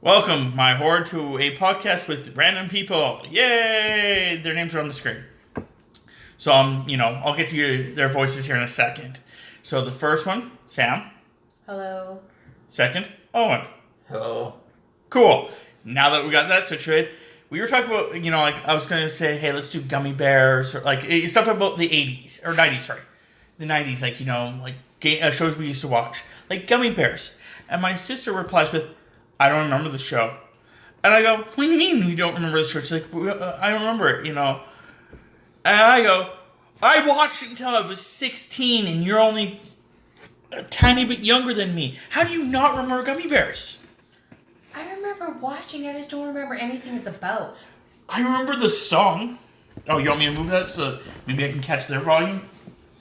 Welcome, my horde, to a podcast with random people. Yay! Their names are on the screen. So, I'll get to their voices here in a second. So, the first one, Sam. Hello. Second, Owen. Hello. Cool. Now that we got that situated, we were talking about, I was going to say, hey, let's do gummy bears, or stuff about the 80s, or 90s, sorry. The 90s, shows we used to watch. Like gummy bears. And my sister replies with, I don't remember the show. And I go, what do you mean you don't remember the show? She's like, I don't remember it, And I go, I watched it until I was 16 and you're only a tiny bit younger than me. How do you not remember gummy bears? I remember watching it, I just don't remember anything it's about. I remember the song. Oh, you want me to move that so maybe I can catch their volume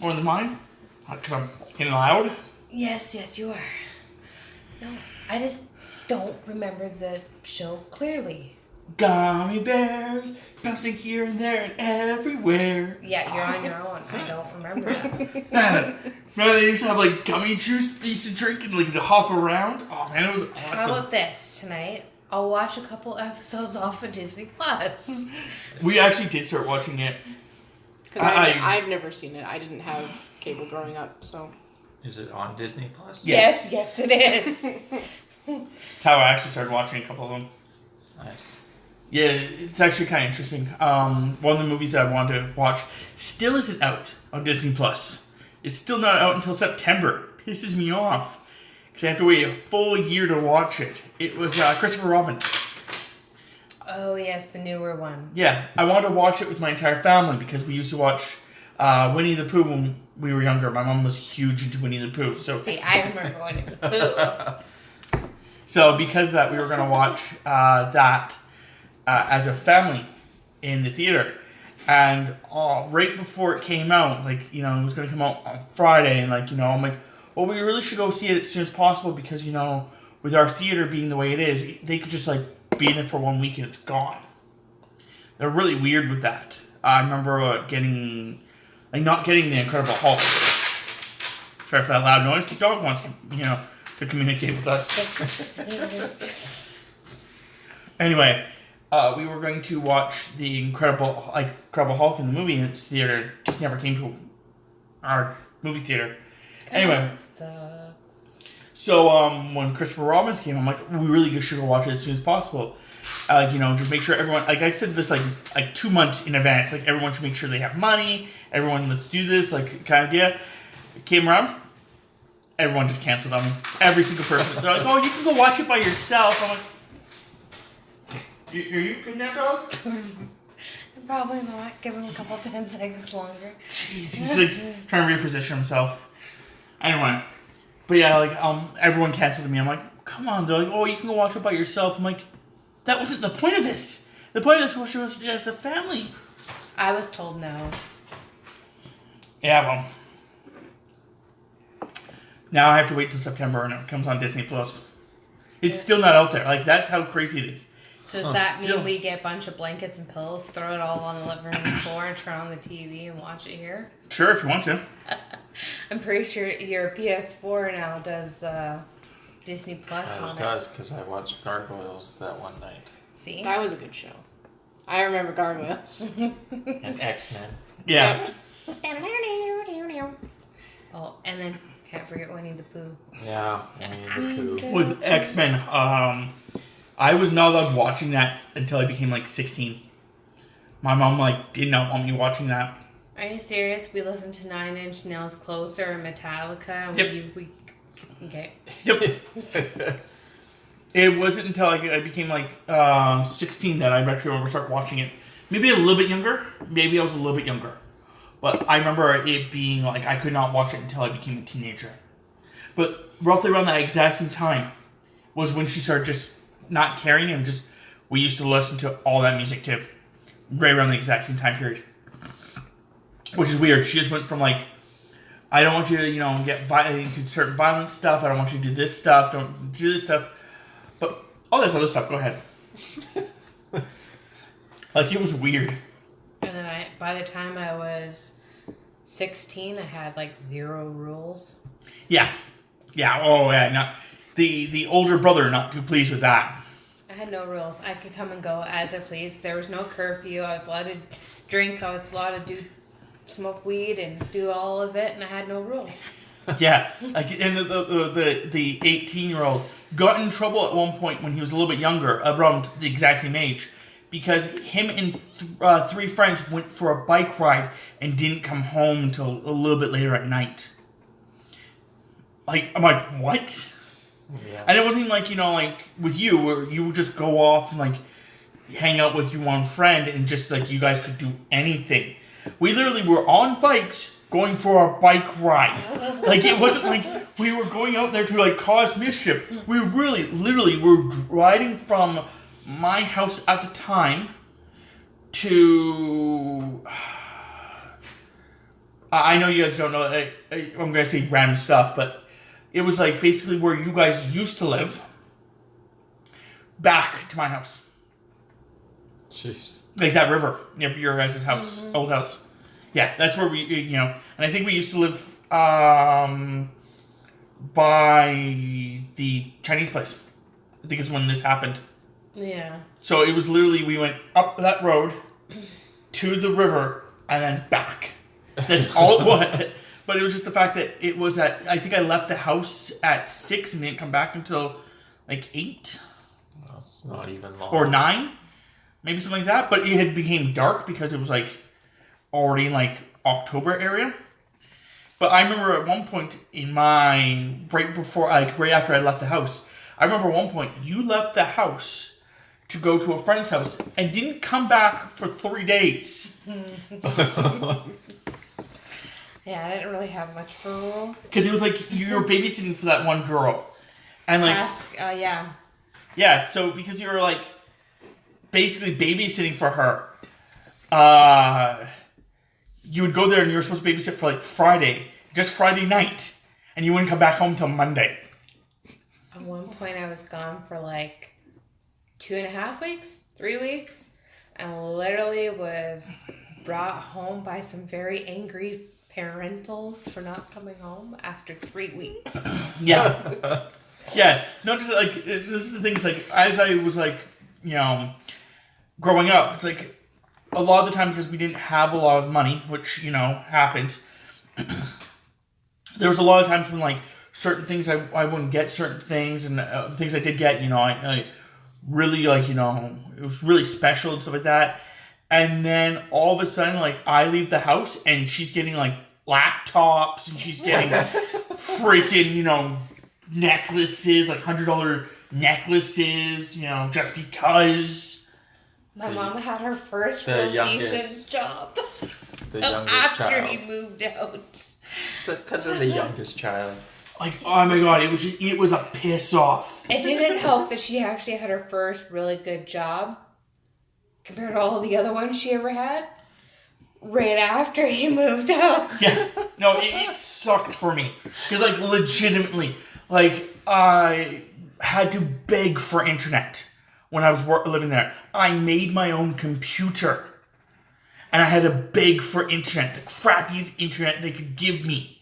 more than mine? Because I'm getting loud? Yes, you are. No, I just don't remember the show clearly. Gummy bears, bouncing here and there and everywhere. Yeah, you're on your own. I don't remember that. Man, they used to have gummy juice they used to drink and to hop around. Oh man, it was awesome. How about this tonight? I'll watch a couple episodes off of Disney Plus. We actually did start watching it. Because I've never seen it. I didn't have cable growing up, so. Is it on Disney Plus? Yes, it is. That's how I actually started watching a couple of them. Nice. Yeah, it's actually kind of interesting. One of the movies that I wanted to watch still isn't out on Disney Plus. It's still not out until September. Pisses me off. Because I have to wait a full year to watch it. It was Christopher Robin's. Oh, yes, the newer one. Yeah, I wanted to watch it with my entire family because we used to watch Winnie the Pooh when we were younger. My mom was huge into Winnie the Pooh. See, I remember Winnie the Pooh. So because of that, we were going to watch that as a family in the theater. And right before it came out, it was going to come out on Friday. And, I'm like, well, we really should go see it as soon as possible because, with our theater being the way it is, they could just, be in there for 1 week and it's gone. They're really weird with that. I remember not getting the Incredible Hulk. Sorry for that loud noise. The dog wants to communicate with us. Anyway, we were going to watch the Incredible Hulk in the movie in its theater. It just never came to our movie theater. Anyway. Sucks. So when Christopher Robin's came, I'm like, we really should go watch it as soon as possible. Just make sure everyone, I said this 2 months in advance, everyone should make sure they have money, everyone, let's do this, kind of idea. It came around, everyone just canceled on me. Every single person. They're like, oh, you can go watch it by yourself. I'm like, are you good now, dog? Probably not. Give him a couple 10 seconds longer. Jeez, he's trying to reposition himself. Anyway, but yeah, everyone canceled me. I'm like, come on. They're like, oh, you can go watch it by yourself. I'm like, that wasn't the point of this. The point of this was to us as a family. I was told no. Yeah, well. Now I have to wait till September and it comes on Disney Plus. It's still not out there. That's how crazy it is. So does that mean we get a bunch of blankets and pillows, throw it all on the living room floor, and turn on the TV and watch it here? Sure, if you want to. I'm pretty sure your PS4 now does Disney Plus on it. It does, because I watched Gargoyles that one night. See? That was a good show. I remember Gargoyles. And X-Men. Yeah. Oh, and then can't forget Winnie the Pooh. Yeah, Winnie the Pooh. With X-Men, I was not allowed watching that until I became 16. My mom did not want me watching that. Are you serious? We listened to 9 Inch Nails Closer and Metallica, and we okay. Yep. It wasn't until I became 16 that I actually remember start watching it. Maybe a little bit younger. Maybe I was a little bit younger. But I remember it being I could not watch it until I became a teenager. But roughly around that exact same time was when she started just not caring and we used to listen to all that music too. Right around the exact same time period. Which is weird. She just went from I don't want you to, get into certain violent stuff. I don't want you to do this stuff. Don't do this stuff. But all this other stuff, go ahead. It was weird. And then by the time I was 16, I had 0 rules. Yeah. Yeah. Oh, yeah. No. The older brother not too pleased with that. I had no rules. I could come and go as I pleased. There was no curfew. I was allowed to drink. I was allowed to smoke weed and do all of it, and I had no rules. Yeah, like, and the 18-year-old got in trouble at one point when he was a little bit younger, around the exact same age, because him and three friends went for a bike ride and didn't come home until a little bit later at night. Like, I'm like, what? Yeah. And it wasn't like, like with you, where you would just go off and like hang out with your one friend and just like you guys could do anything. We literally were on bikes going for a bike ride. Like, it wasn't like we were going out there to like cause mischief. We really, literally were riding from my house at the time to... I know you guys don't know, I'm going to say random stuff, but it was like basically where you guys used to live, back to my house. Jeez. Like that river near your guys' house, old house. Yeah, that's where we, and I think we used to live by the Chinese place. I think is when this happened. Yeah. So it was literally, we went up that road to the river and then back. That's all it was. But it was just the fact that it was I think I left the house at 6 and didn't come back until like 8. That's not even long. Or 9. Maybe something like that. But it had became dark because it was like already in like October area. But I remember at one point in my, right after I left the house, I remember at one point you left the house to go to a friend's house and didn't come back for 3 days. Yeah, I didn't really have much for rules. Because it was like you were babysitting for that one girl. And like... yeah. Yeah, so because you were like basically babysitting for her, you would go there and you were supposed to babysit for like Friday, just Friday night, and you wouldn't come back home till Monday. At one point I was gone for like 2.5 weeks, 3 weeks, and literally was brought home by some very angry parentals for not coming home after 3 weeks. Yeah. Yeah. No, just like, this is the thing, is like, as I was like, growing up, it's like, a lot of the time, because we didn't have a lot of money, which, happens, there was a lot of times when, like, certain things I wouldn't get certain things, and the things I did get, I really, like, it was really special and stuff like that. And then all of a sudden, like, I leave the house and she's getting like laptops and she's getting freaking, necklaces, like $100 necklaces, just because. My mom had her first the real youngest- decent job. The youngest after child. he moved out. So, because of the youngest child. Like, oh my god, it was a piss off. It didn't help that she actually had her first really good job compared to all the other ones she ever had right after he moved out. Yeah. No, it sucked for me. Because, like, legitimately, like, I had to beg for internet when I was living there. I made my own computer. And I had to beg for internet. The crappiest internet they could give me.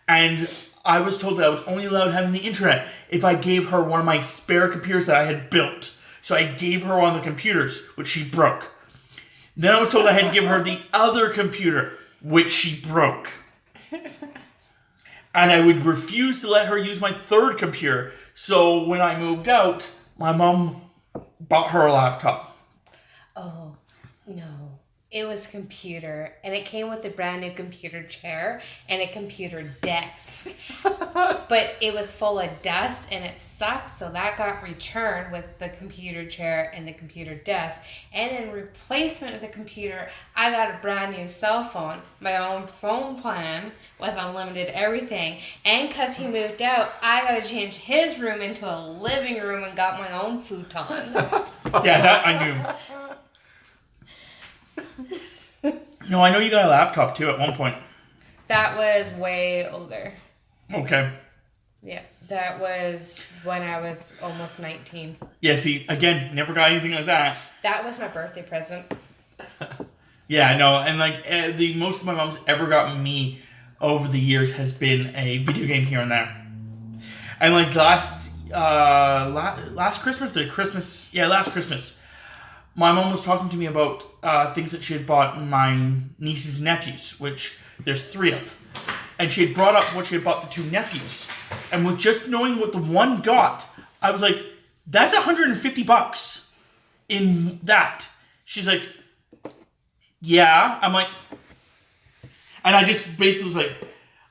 And I was told that I was only allowed having the internet if I gave her one of my spare computers that I had built. So I gave her one of the computers, which she broke. Then I was told I had to give her the other computer, which she broke. And I would refuse to let her use my third computer. So when I moved out, my mom bought her a laptop. Oh, no. It was a computer, and it came with a brand new computer chair and a computer desk. But it was full of dust, and it sucked, so that got returned with the computer chair and the computer desk. And in replacement of the computer, I got a brand new cell phone, my own phone plan with unlimited everything. And because he moved out, I got to change his room into a living room and got my own futon. Yeah, that I knew. No, I know you got a laptop too at one point. That was way older. Okay. Yeah, that was when I was almost 19. Yeah, see, again, never got anything like that. That was my birthday present. Yeah, I know, and like the most my mom's ever gotten me over the years has been a video game here and there. And like last last Christmas, last Christmas, my mom was talking to me about things that she had bought my nieces and nephews, which there's 3 of. And she had brought up what she had bought the 2 nephews. And with just knowing what the one got, I was like, that's $150 in that. She's like, yeah. I'm like, and I just basically was like,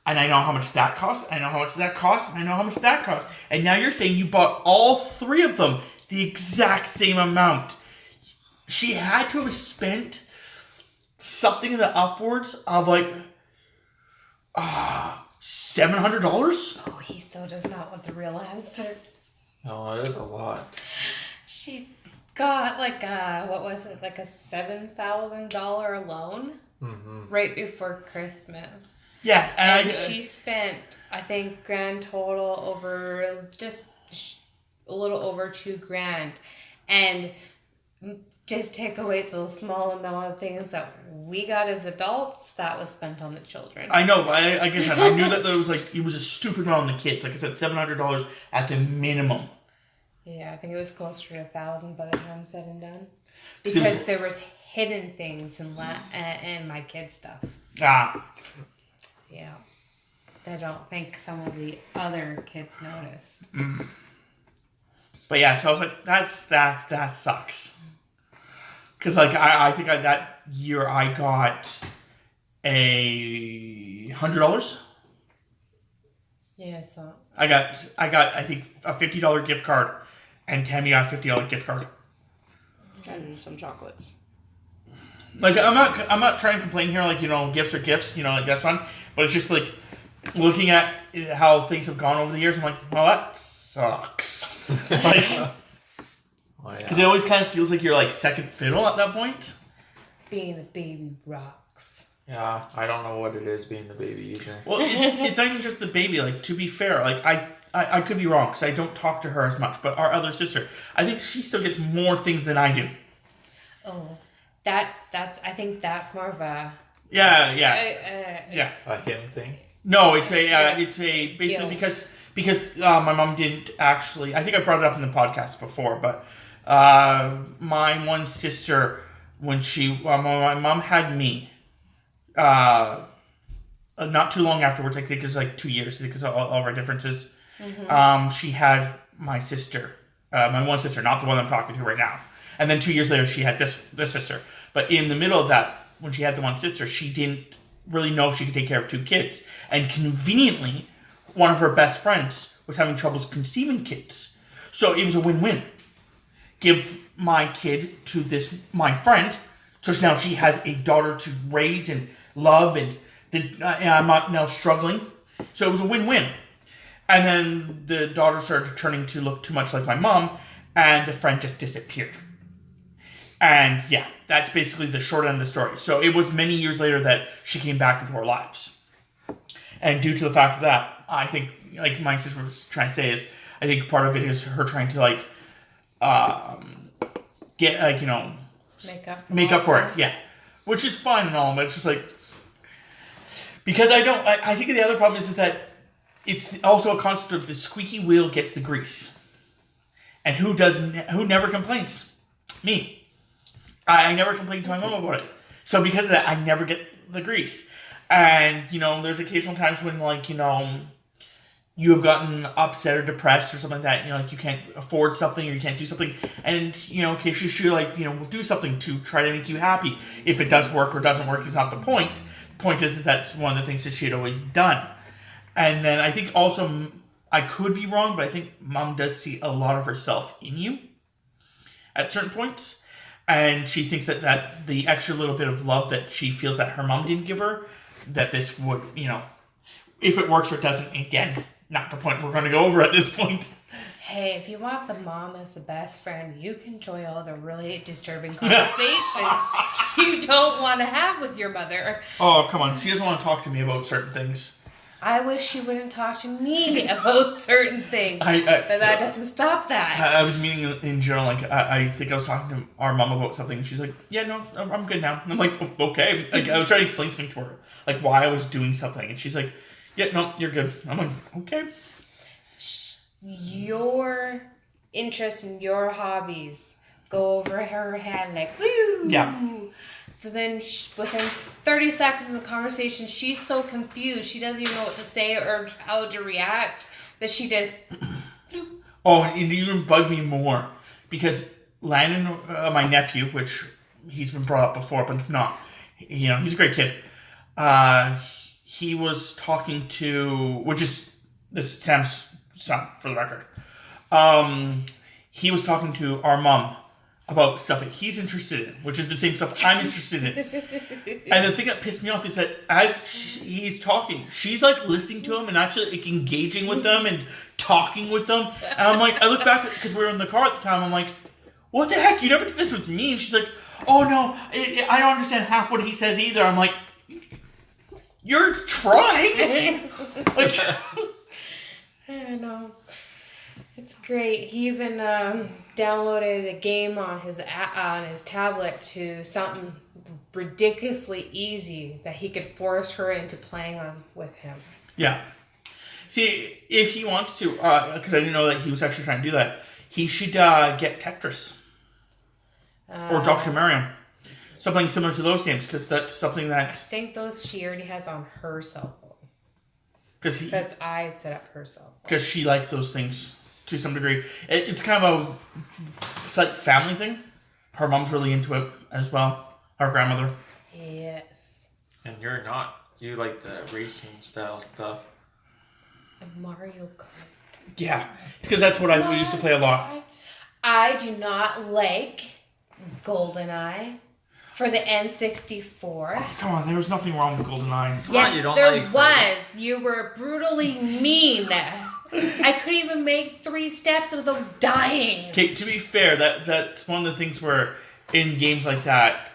and I know how much that costs, I know how much that costs, and I know how much that costs. And now you're saying you bought all 3 of them the exact same amount. She had to have spent something in the upwards of like $700. Oh, he so does not want the real answer. No, it is a lot. She got like a $7,000 loan right before Christmas. Yeah, and she spent, I think, grand total over just a little over $2,000, and just take away the small amount of things that we got as adults, that was spent on the children. I know, but like I said, I knew that there was like, it was a stupid amount on the kids. Like I said, $700 at the minimum. Yeah, I think it was closer to 1,000 by the time said and done, because there was hidden things in my kids' stuff. Ah. Yeah, I don't think some of the other kids noticed. But yeah, so I was like, that sucks. Because like I think that year I got $100. Yeah, so I got I think a $50 gift card, and Tammy got a $50 gift card. And some chocolates. Like I'm not trying to complain here. Like, you know, gifts are gifts. You know, like that's fun. But it's just like looking at how things have gone over the years. I'm like, well, that sucks. Like, because it always kind of feels like you're like second fiddle at that point. Being the baby rocks. Yeah, I don't know what it is being the baby either. Well, it's not even just the baby. Like, to be fair, like I could be wrong because I don't talk to her as much. But our other sister, I think she still gets more things than I do. Oh. I think that's more of a yeah a him thing. No, it's a basically because my mom didn't actually. I think I brought it up in the podcast before, but my one sister, when my mom had me, not too long afterwards. I think it was like 2 years because of all of our differences. She had my sister, my one sister, not the one I'm talking to right now. And then 2 years later, she had this sister. But in the middle of that, when she had the one sister, she didn't really know if she could take care of 2 kids. And conveniently, one of her best friends was having troubles conceiving kids. So it was a win-win. Give my kid to my friend, so now she has a daughter to raise and love, and I'm not now struggling. So it was a win-win. And then the daughter started turning to look too much like my mom, and the friend just disappeared. And yeah, that's basically the short end of the story. So it was many years later that she came back into our lives. And due to the fact of that, I think, like my sister was trying to say, is I think part of it is her trying to like get like, you know, make up for it. Yeah. Which is fine and all, but it's just like, because I think the other problem is that it's also a concept of the squeaky wheel gets the grease. And who never complains? Me. I never complain to my mom about it. So because of that, I never get the grease. And, you know, there's occasional times when, like, you know, you have gotten upset or depressed or something like that. You know, like, you can't afford something or you can't do something. And, you know, occasionally she, like, you know, will do something to try to make you happy. If it does work or doesn't work is not the point. The point is that that's one of the things that she had always done. And then I think also, I could be wrong, but I think mom does see a lot of herself in you at certain points. And she thinks that the extra little bit of love that she feels that her mom didn't give her, that this would, you know, if it works or it doesn't, again, not the point we're going to go over at this point. Hey, if you want the mom as the best friend, you can join all the really disturbing conversations you don't want to have with your mother. Oh, come on. She doesn't want to talk to me about certain things. I wish she wouldn't talk to me about certain things, but that doesn't stop that. I was meaning in general, like, I think I was talking to our mom about something, and she's like, yeah, no, I'm good now. And I'm like, okay. Like, I was trying to explain something to her, like, why I was doing something, and she's like, yeah, no, you're good. I'm like, okay. your interest in your hobbies go over her head like, woo! Yeah. So then within 30 seconds of the conversation, she's so confused. She doesn't even know what to say or how to react that she just... Oh, and it even bugged me more because Landon, my nephew, which he's been brought up before, but not, he's a great kid. He was talking to, which is Sam's son, for the record. He was talking to our mom about stuff that he's interested in, which is the same stuff I'm interested in. And the thing that pissed me off is that as he's talking, she's like listening to him and actually like engaging with them and talking with them. And I'm like, I look back, because we were in the car at the time, I'm like, what the heck? You never did this with me. And she's like, oh no, I don't understand half what he says either. I'm like, you're trying. Like, I know. It's great. He even downloaded a game on his tablet to something ridiculously easy that he could force her into playing on with him. Yeah. See, if he wants to, because I didn't know that he was actually trying to do that, he should get Tetris or Dr. Mario. Something similar to those games, because that's something that... I think those she already has on her cell phone. Because I set up her cell phone. Because she likes those things to some degree. It's kind of a slight family thing. Her mom's really into it as well. Her grandmother. Yes. And you're not. You like the racing style stuff. Mario Kart. Yeah. It's because that's what we used to play a lot. I do not like GoldenEye for the N64. Oh, come on, there was nothing wrong with GoldenEye. Yes, you don't there like was. You were brutally mean. I couldn't even make 3 steps without dying. Okay, to be fair, that's one of the things where in games like that,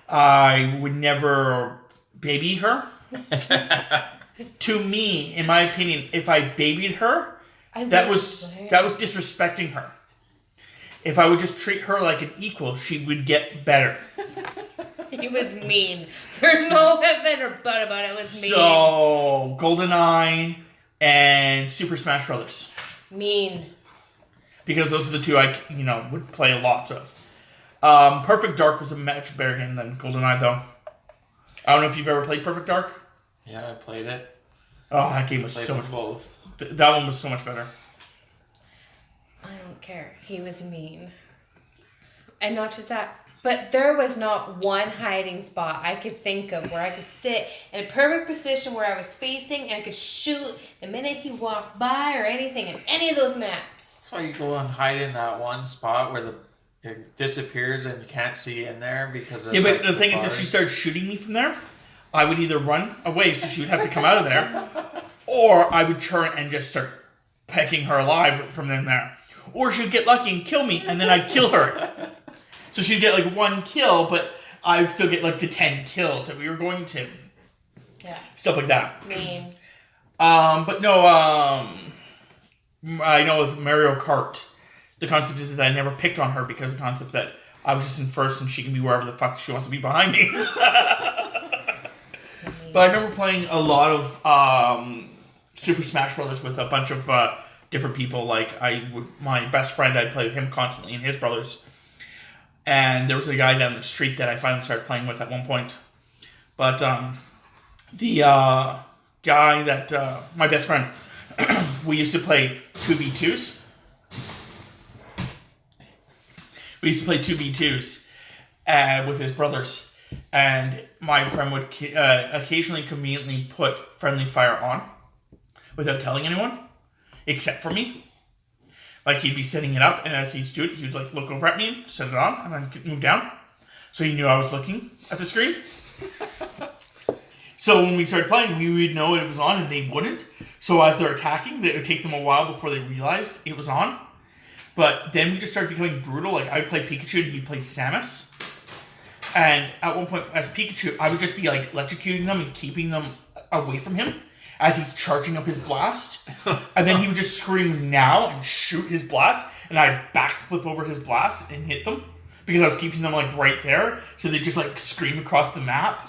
I would never baby her. To me, in my opinion, if I babied her, that was disrespecting her. If I would just treat her like an equal, she would get better. He was mean. There's no ifs or but about it. It was mean. So, GoldenEye and Super Smash Brothers. Mean. Because those are the two I would play a lot of. Perfect Dark was a much better game than GoldenEye, though. I don't know if you've ever played Perfect Dark. Yeah, I played it. Oh, that game was so much both. That one was so much better. I don't care. He was mean. And not just that, but there was not one hiding spot I could think of where I could sit in a perfect position where I was facing and I could shoot the minute he walked by or anything in any of those maps. That's why you go and hide in that one spot where it disappears and you can't see in there because it's but the thing is, if she started shooting me from there, I would either run away, so she would have to come out of there, or I would turn and just start pecking her alive from in there. Or she'd get lucky and kill me, and then I'd kill her. So she'd get like 1 kill, but I would still get like the 10 kills that we were going to. Yeah. Stuff like that. Mean. But no, I know with Mario Kart, the concept is that I never picked on her because the concept that I was just in first and she can be wherever the fuck she wants to be behind me. But I remember playing a lot of Super Smash Brothers with a bunch of different people. Like my best friend, I'd play with him constantly and his brothers. And there was a guy down the street that I finally started playing with at one point. But the guy that my best friend, we used to play 2v2s. We used to play 2v2s with his brothers. And my friend would occasionally conveniently put friendly fire on without telling anyone, except for me. Like, he'd be setting it up, and as he'd do it, he would like look over at me, set it on, and then move down. So he knew I was looking at the screen. So when we started playing, we would know it was on, and they wouldn't. So as they're attacking, it would take them a while before they realized it was on. But then we just started becoming brutal. Like, I would play Pikachu, and he'd play Samus. And at one point, as Pikachu, I would just be like electrocuting them and keeping them away from him as he's charging up his blast. And then he would just scream now and shoot his blast, and I'd backflip over his blast and hit them because I was keeping them like right there, so they just like scream across the map.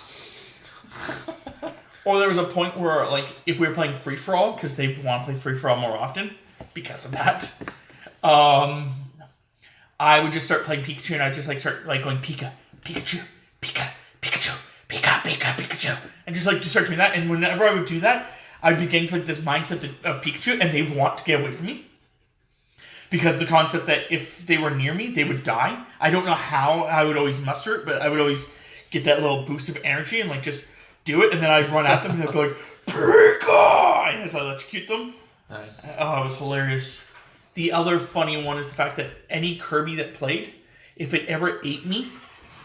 Or there was a point where, like, if we were playing free for all, because they want to play free for all more often, because of that. I would just start playing Pikachu, and I'd just like start like going Pikachu, Pikachu, Pikachu, Pikachu, and just like to start doing that. And whenever I would do that, I'd be getting like this mindset of Pikachu, and they want to get away from me because the concept that if they were near me, they would die. I don't know how I would always muster it, but I would always get that little boost of energy and like just do it, and then I'd run at them, and they'd be like Pika, and as I electrocute them. Nice. Oh, it was hilarious. The other funny one is the fact that any Kirby that played, if it ever ate me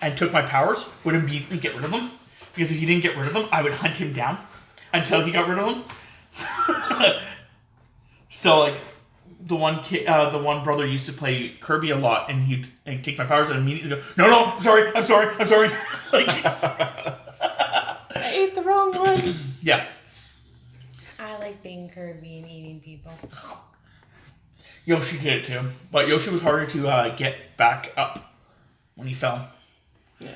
and took my powers, would immediately get rid of them. Because if he didn't get rid of them, I would hunt him down until he got rid of them. So, like, the one brother used to play Kirby a lot, and he'd take my powers and immediately go, no, I'm sorry. Like, I ate the wrong one. yeah. I like being Kirby and eating people. Yoshi did it too. But Yoshi was harder to get back up when he fell. Yeah.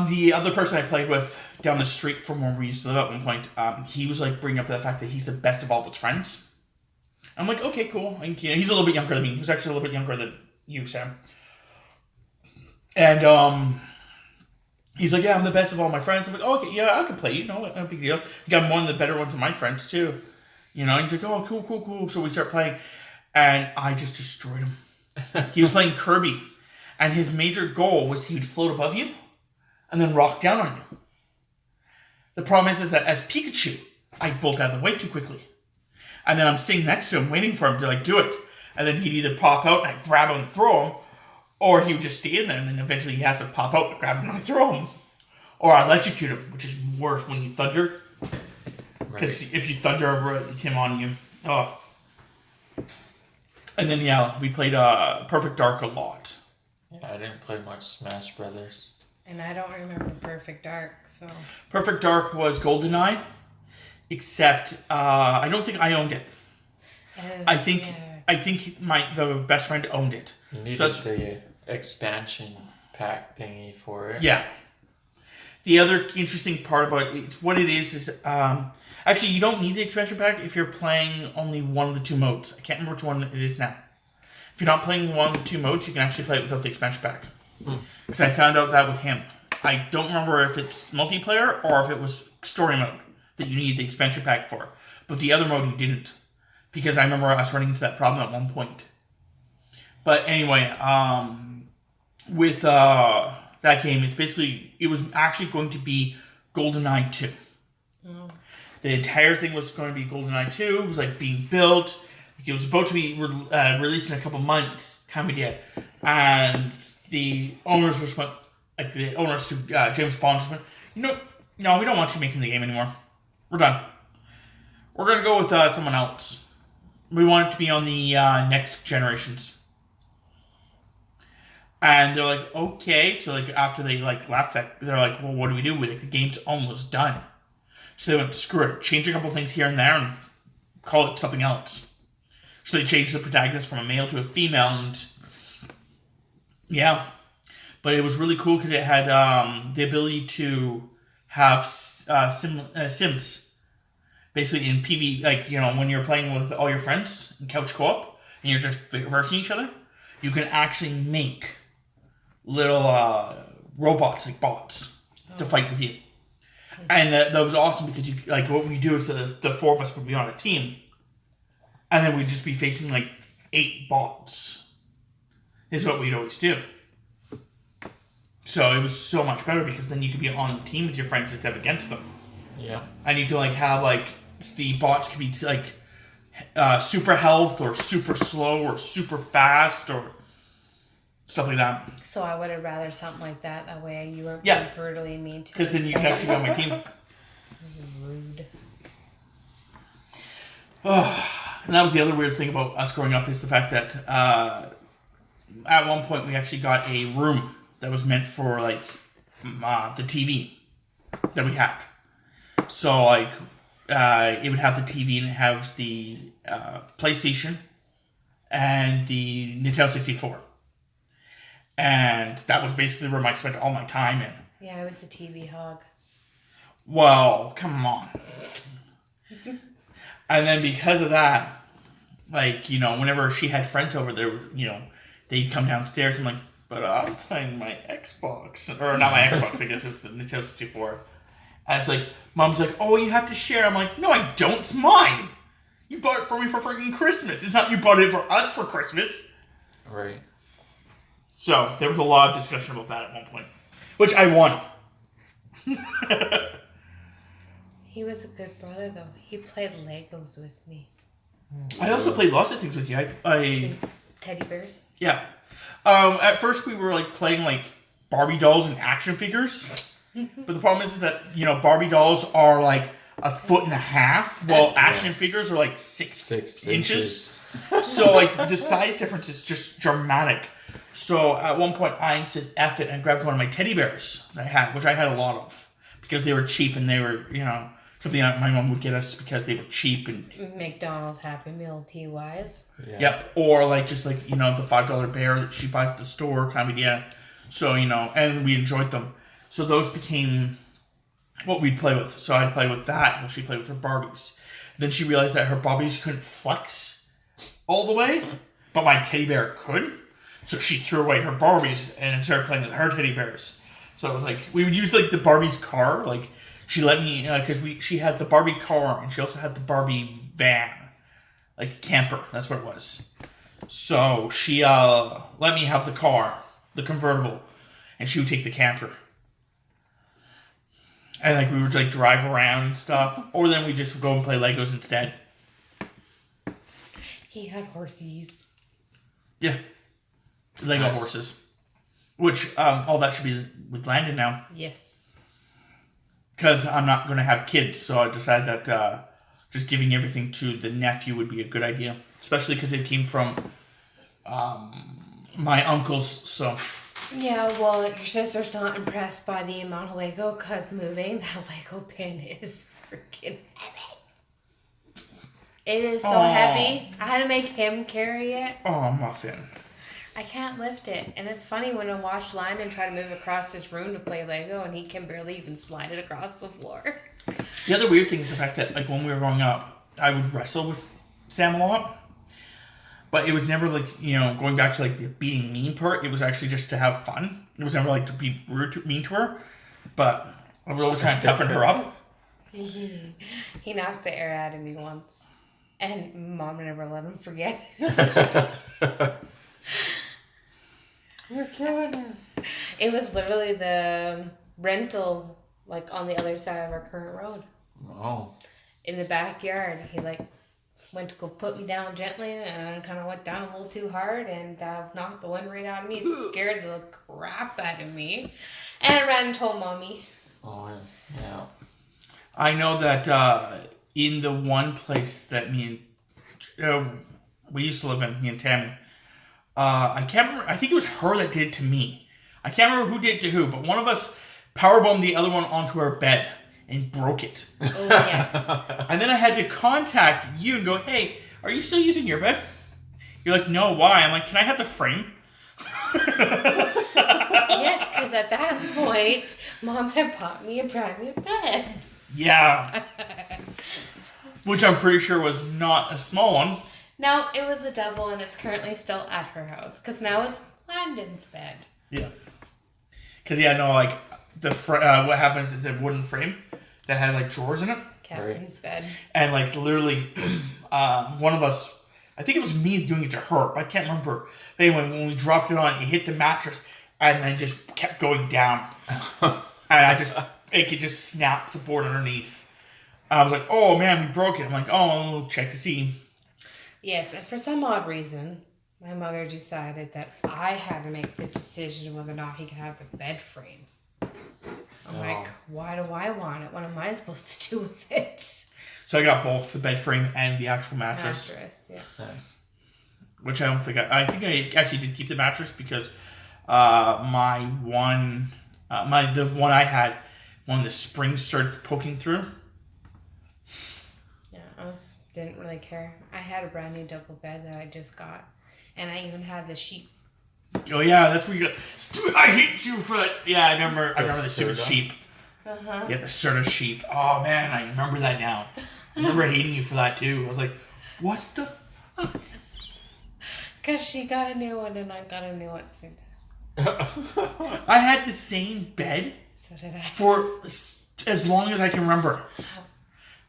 The other person I played with down the street from where we used to live at one point, he was like bringing up the fact that he's the best of all of his friends. I'm like, okay, cool. He's a little bit younger than me. He was actually a little bit younger than you, Sam. And he's like, yeah, I'm the best of all my friends. I'm like, oh, okay, yeah, I can play you. No big deal. You got one of the better ones of my friends too. You know, he's like, oh, cool. So we start playing, and I just destroyed him. He was playing Kirby, and his major goal was he would float above you and then rock down on you. The problem is that as Pikachu, I bolt out of the way too quickly. And then I'm sitting next to him waiting for him to like do it. And then he'd either pop out and I'd grab him and throw him, or he would just stay in there and then eventually he has to pop out and grab him and I throw him. Or I electrocute him, which is worse when you thunder. Because if you thunder him on you, oh. And then we played Perfect Dark a lot. Yeah, I didn't play much Smash Brothers. And I don't remember Perfect Dark, so... Perfect Dark was GoldenEye, except I don't think I owned it. I think the best friend owned it. You needed the expansion pack thingy for it. Yeah. The other interesting part about it, what it is actually you don't need the expansion pack if you're playing only one of the two modes. I can't remember which one it is now. If you're not playing one of the two modes, you can actually play it without the expansion pack. Because I found out that with him. I don't remember if it's multiplayer or if it was story mode that you needed the expansion pack for. But the other mode you didn't. Because I remember us running into that problem at one point. But anyway, with that game, it was actually going to be GoldenEye 2. Oh. The entire thing was going to be GoldenEye 2. It was like being built. It was about to be released in a couple months, kind of idea. And the owners to James Bond just went, no, we don't want you making the game anymore. We're done. We're going to go with someone else. We want it to be on the next generations. And they're like, okay. So like after they like laughed at, they're like, well, what do we do with it? The game's almost done. So they went, screw it, change a couple things here and there and call it something else. So they changed the protagonist from a male to a female, and yeah. But it was really cool because it had the ability to have sims. Basically in PV, like, when you're playing with all your friends in couch co-op and you're just versing each other, you can actually make little robots, like bots, to fight with you. And that was awesome because what we do is the four of us would be on a team, and then we'd just be facing like 8 bots. Is what we'd always do. So it was so much better because then you could be on the team with your friends instead of against them. Yeah. And you can have the bots could be super health or super slow or super fast or stuff like that. So I would have rather something like that. That way you weren't brutally mean to me. Because then you can actually be on my team. Rude. And that was the other weird thing about us growing up is the fact that at one point we actually got a room that was meant for the TV that we had. So it would have the TV and it have the PlayStation and the Nintendo 64. And that was basically where I spent all my time in. Yeah, I was the TV hog. Well, come on. And then because of that, like, whenever she had friends over there, they'd come downstairs. I'm like, but I'm playing my Xbox. Or not my Xbox, I guess it was the Nintendo 64. And it's like, Mom's like, oh, you have to share. I'm like, no, I don't. It's mine. You bought it for me for freaking Christmas. It's not you bought it for us for Christmas. Right. So, there was a lot of discussion about that at one point. Which I won. He was a good brother, though. He played Legos with me. I also played lots of things with you. I Teddy bears? Yeah. At first we were like playing like Barbie dolls and action figures. But the problem is that, Barbie dolls are like 1.5 feet, while action figures are like 6 inches. So like the size difference is just dramatic. So at one point I said F it and grabbed one of my teddy bears that I had, which I had a lot of. Because they were cheap and they were, something that my mom would get us because they were cheap and McDonald's Happy Meal TYs. Yeah. Yep. Or like just like, the $5 bear that she buys at the store kind of idea. So, and we enjoyed them. So those became what we'd play with. So I'd play with that while she played with her Barbies. Then she realized that her Barbies couldn't flex all the way, but my teddy bear could. So she threw away her Barbies and started playing with her teddy bears. So it was like, we would use like the Barbie's car, like she let me, because she had the Barbie car and she also had the Barbie van, like camper, that's what it was. So she let me have the car, the convertible, and she would take the camper. And like we would like drive around and stuff, or then we just go and play Legos instead. He had horses. Yeah, Lego horses, which all that should be with Landon now. Yes. Because I'm not going to have kids, so I decided that just giving everything to the nephew would be a good idea, especially because it came from my uncles. So. Yeah, well, your sister's not impressed by the amount of Lego because moving that Lego pin is freaking heavy. It is so heavy. I had to make him carry it. Oh, Muffin. I can't lift it. And it's funny when I watch Landon try to move across his room to play Lego and he can barely even slide it across the floor. The other weird thing is the fact that like when we were growing up, I would wrestle with Sam a lot. But it was never like, going back to like the being mean part, it was actually just to have fun. It was never like to be mean to her. But I was always trying to toughen her up. He knocked the air out of me once. And Mom never let him forget. You're killing her. It was literally the rental, like on the other side of our current road. Oh. In the backyard. He went to go put me down gently and kind of went down a little too hard and knocked the wind right out of me. It scared the crap out of me. And I ran and told Mommy. Oh, yeah. I know that in the one place that we used to live in, me and Tammy, I can't remember, I think it was her that did it to me. I can't remember who did it to who, but one of us powerbombed the other one onto our bed and broke it. Oh, yes. And then I had to contact you and go, hey, are you still using your bed? You're like, no, why? I'm like, can I have the frame? Yes, because at that point, Mom had bought me a brand new bed. Yeah. Which I'm pretty sure was not a small one. No, it was a double and it's currently still at her house because now it's Landon's bed. Yeah. Because, like, what happens is a wooden frame that had, like, drawers in it. Captain's bed. And, like, literally, one of us, I think it was me doing it to her, but I can't remember. But anyway, when we dropped it on, it hit the mattress and then just kept going down. And it could just snap the board underneath. I was like, oh, man, we broke it. I'm like, oh, I'll check to see. Yes, and for some odd reason, my mother decided that I had to make the decision whether or not he could have the bed frame. I'm like, why do I want it? What am I supposed to do with it? So I got both the bed frame and the actual mattress. Yeah. Nice. Which I don't think I think I actually did keep the mattress because the one I had, one of the springs started poking through. Yeah, didn't really care. I had a brand new double bed that I just got. And I even had the sheep. Oh yeah, that's where you got. I hate you for that. Yeah, I remember the stupid sheep. Uh-huh. Yeah, the Serta sheep. Oh man, I remember that now. I remember hating you for that too. I was like, what the Because she got a new one and I got a new one. I had the same bed So did I. for as long as I can remember.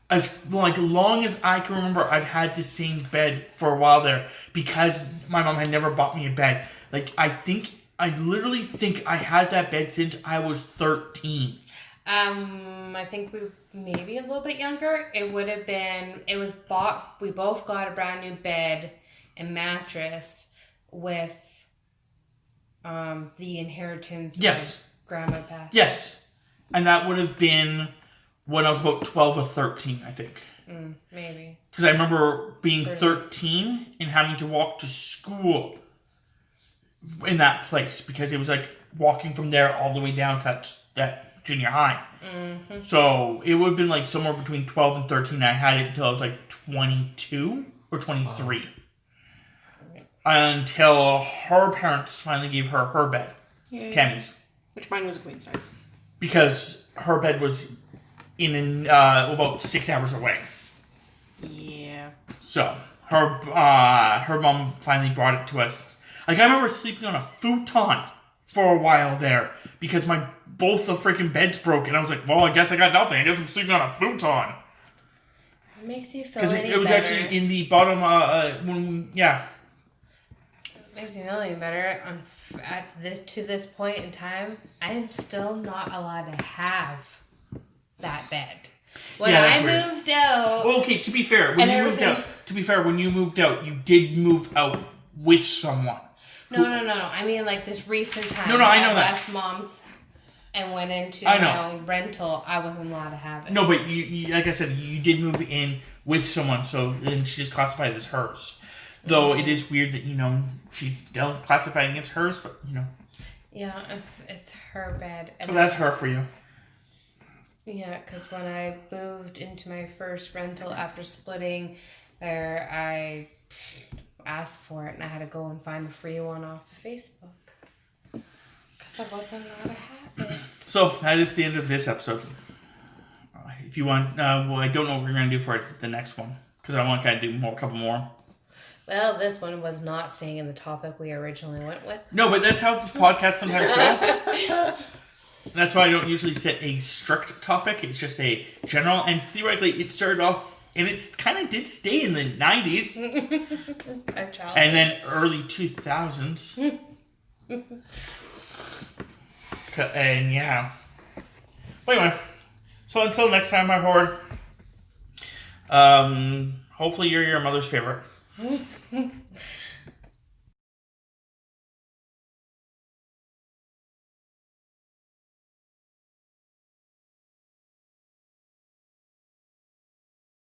As long as I can remember, I've had the same bed for a while there because my mom had never bought me a bed. I literally think I had that bed since I was 13. I think we maybe a little bit younger. It would have been. It was bought. We both got a brand new bed and mattress with the inheritance. Yes. Of Grandma passed. Yes, and that would have been when I was about 12 or 13, I think. Maybe. Because I remember being 13 and having to walk to school in that place because it was like walking from there all the way down to that junior high. Mm-hmm. So it would have been like somewhere between 12 and 13. I had it until I was like 22 or 23. Until her parents finally gave her her bed. Yay. Tammy's. Which mine was a queen size. Because her bed was about 6 hours away. Yeah. So her mom finally brought it to us. Like I remember sleeping on a futon for a while there because both the freaking beds broke, and I was like, well, I guess I got nothing. I guess I'm sleeping on a futon. It makes you feel any better. Because it was actually in the bottom. It makes me feel any better. To this point in time, I am still not allowed to have that bed. When I moved out. Well, okay. To be fair, when you moved out, you did move out with someone. No. I mean, like this recent time. No, I know that. Left mom's and went into my own rental. I wasn't allowed to have it. No, but you like I said, you did move in with someone, so then she just classified as hers. Though it is weird that she's still classifying it as hers, but Yeah, it's her bed. And that's her for you. Yeah, because when I moved into my first rental after splitting, there I asked for it and I had to go and find a free one off of Facebook because I wasn't allowed to have it. So that is the end of this episode. If you want, I don't know what we're going to do for the next one because I want to kind of do a couple more. Well, this one was not staying in the topic we originally went with. No, but that's how the podcast sometimes goes. That's why I don't usually set a strict topic. It's just a general, and theoretically, it started off. And it kind of did stay in the 90s. And then early 2000s. And yeah. But anyway. So until next time, my horde. Hopefully you're your mother's favorite.